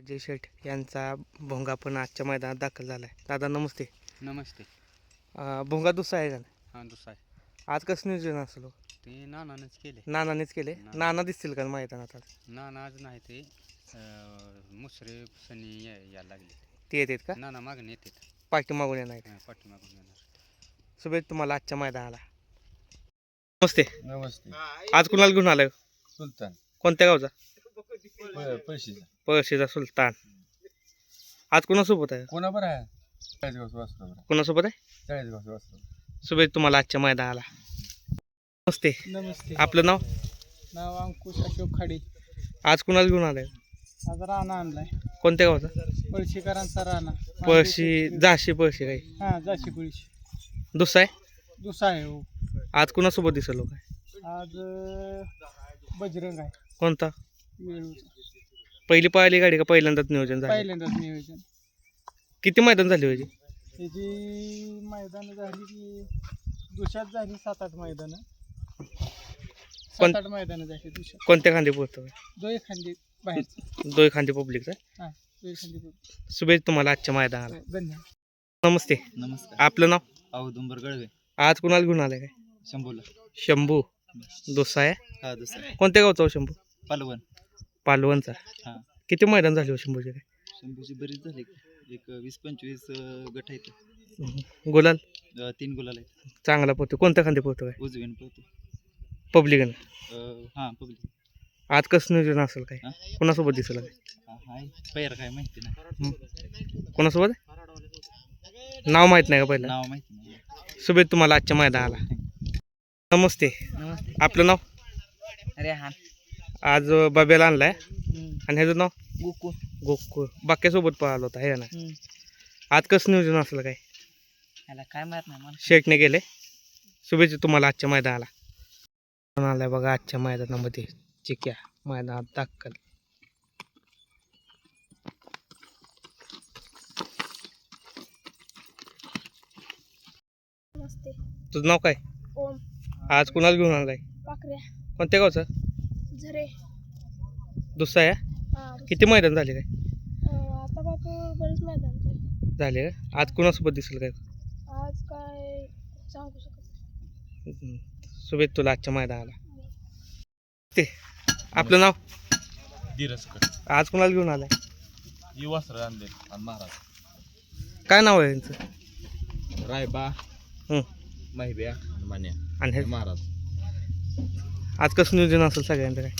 अजय शेठ यांचा भोंगा पण आजच्या मैदानात दाखल झाला आहे. दादा नमस्ते. नमस्ते. भोंगा दुसरा आहे का? हां दुसरा आहे. आज कसं नियोजन असलं हो? ते नानानंच केले. नानानेच केले. नाना दिसतील का मैदानात आज? नाना आज नाही ते मुसरे सनी यायला लागले. ते येतात का? नाना मागणी येतात. पाठीमागून येणार. पाठीमागून येणार. शुभेच्छा तुम्हाला आजच्या मैदानाला. नमस्ते. नमस्ते. आज कुणाला घेऊन आलाय? सुलतान कोणत्या गावचा? पैसे पळशीचा सुलतान. आज कोणासोबत आहे? कोणाबर आहे? 40 गावचं वासरू. कोणासोबत आहे? 40 गावचं वासरू. शुभेच्छा तुम्हाला आजच्या मैदानाला. नमस्ते. नमस्ते. आपलं नाव? नाव अंकुश अशोक खाडे. आज कुणाला घेऊन आलाय? आज राणा आणलाय. कोणत्या गावचा? पळशीकरांचा राणा. पळशी जाशी पळशी काही हा जाशी पळशी. दुसरा आहे? दुसरा आहे हो. आज कुणासोबत दिसलं लोक? आज बजरंग आहे. कोणता? वेळूचा. पहिली पाहिली गाडी का पहिल्यांदाच नियोजन झालं? पहिल्यांदाच नियोजन. किती मैदान झाली होती? त्याची मैदान झाली की दुसऱ्यात झाली 7-8 मैदान. 7-8 मैदान झाली दुसऱ्यात. कोणत्या खांदी पोहतो? दोन खांदी बाहेरचा. दोन खांदी पब्लिकचा. हा दोन खांदी. शुभेच्छा तुम्हाला आजच्या मैदानाला. धन्यवाद. नमस्ते. नमस्कार. आपलं नाव? औदुंबर गळवे. आज कुणाला घेऊन आलाय काय? शंभूला. शंभू दुसरा आहे. हा दुसरा. कोणत्या गावचा हो शंभू? पालवण. पालवणचा. हां. किती मैदान झाले हो शंभूचे काय? शंभूची बरीच झाली. एक 20-25 गट आहेत. गुलाल 3 गुलाल आहेत. चांगला पोहतो. कोणत्या खांदी पोहतो काय? उजवीन पोहतो. पब्लिकन. हां पब्लिक. आज कसं नियोजन असेल काय? हां? कोणासोबत दिसलं काय? हाय पैर काय माहिती नाही. कोणासोबत? नाव माहित नाही का पहिलं? नाव माहिती नाही. शुभेच्छा तुम्हाला आजच्या मैदानाला. नमस्ते. नमस्ते. आपलं नाव? रेहान. आज बाब्याला आणलाय आणि ह्याचं नाव? गोकुळ. गोकुळ. बाक्यासोबत पळाला होता हे ना. आज कसं नियोजन असलं काय? याला काय माहित नाही मला. शेटने गेले. शुभेच्छा तुम्हाला आजच्या मैदानाला. आलाय बघा आजच्या मैदानामध्ये चिक्या मैदानात दाखल. नमस्ते. तुझं नाव काय? ओम. आज कुणाला घेऊन आलाय? पाकऱ्या. कोणत्या गावचं? झरे. दुसरा आहे. हा, किती मैदान झाले काय? आता बापू बरेच मैदान झाले. झाले का? आज कुणासोबत दिसेल काय? आज काय सांगू शकत नाही. शुभेच्छा तुला आजच्या मैदानाला. ते आपलं नाव? दिरसकर. आज कुणाला घेऊन आलाय? ही वासरं आणले आणि महाराज. काय नाव आहे यांचं? रायबा, हं. माहिब्या, मान्या आणि हे महाराज. आज कसं नियोजन असेल सगळ्यांचं काय?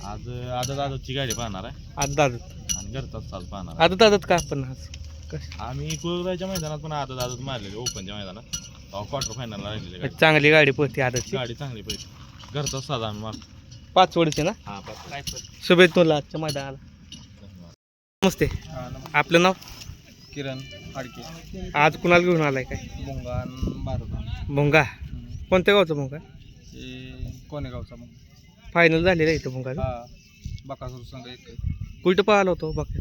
आज आदतची गाडी पाहणार आहे आज दादत. आणि घरचाच साज पाहणार आता दादत का पण आज आहे. आम्ही कुळगावच्या मैदानात पण आदत मारलेली ओपनच्या मैदानात क्वार्टर फायनलला राहिलेली गाडी. चांगली गाडी पळते आदतची. गाडी चांगली पाहिजे. घरचाच साज आम्ही मारतो. 5 वडीचे ना. हा काय शुभेच्छा तुला आजच्या मैदानाला. नमस्ते. आपलं नाव? किरण हाडके. आज कुणाला घेऊन आलाय काय? बोंगान भारत. भोंगा. कोणत्या गावचा भोंगा? कोणेगावचा मग. फायनल झालेला आहे इथं भोंगा. हा बकासूर संघ एक कुठं पाहिला होतो बाकी?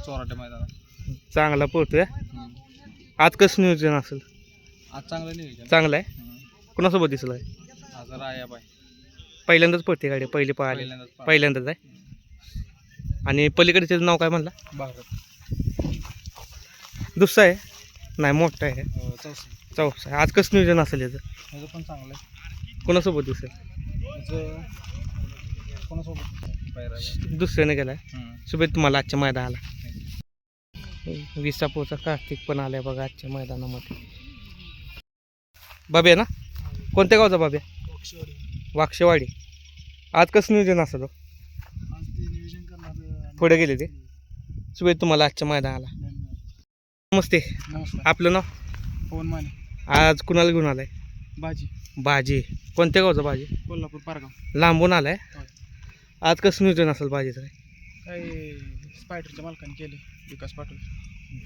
चोराट्या मैदानात. चांगला पळतोय. आज कसं नियोजन असेल? आज चांगलं नियोजन. चांगलं आहे. कुणासोबत दिसलं आहे? आज रायाबाई पहिल्यांदाच पळते गाडी. पहिली पळाली. पहिल्यांदाच आहे. आणि पलीकडचे नाव काय म्हणला? भारत. दुसरा आहे नाही मोठा आहे. चौसा. चौसा आहे. आज कसं नियोजन असेल याचं? ह्याचं पण चांगलं आहे. कोणासोबत दिसेल? ह्याचं कोणासोबत पायरा. दुसऱ्याने गेलाय. शुभेच्छा तुम्हाला आजच्या मैदानाला. विसापूरचा कार्तिक पण आलाय बघा आजच्या मैदानामध्ये. बाब्या ना? कोणत्या गावचा बाब्या? वाक्षेवाडी. आज कसं नियोजन असेल? आज ते नियोजन करणार. पुढे गेले ते. शुभेच्छा तुम्हाला आजच्या मैदानाला. नमस्ते. नमस्कार. आपलं नाव? पवन माने. आज कुणाला घेऊन आलाय? बाजी. बाजी. कोणत्या गावचा बाजी? कोल्हापूर पारगाव. लांबून आलाय. होय. आज कसं नियोजन असेल बाजीचं? काय स्पायडरच्या मालकाने केले. विकास पाटील.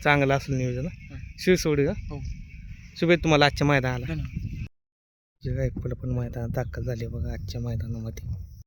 चांगलं असेल नियोजन. होय. शिवसोडी का? हो. शुभेच्छा तुम्हाला आजच्या मैदानाला. धन्यवाद. जे गायकवाड पण मैदानात दाखल झाले बघा आजच्या मैदानामध्ये.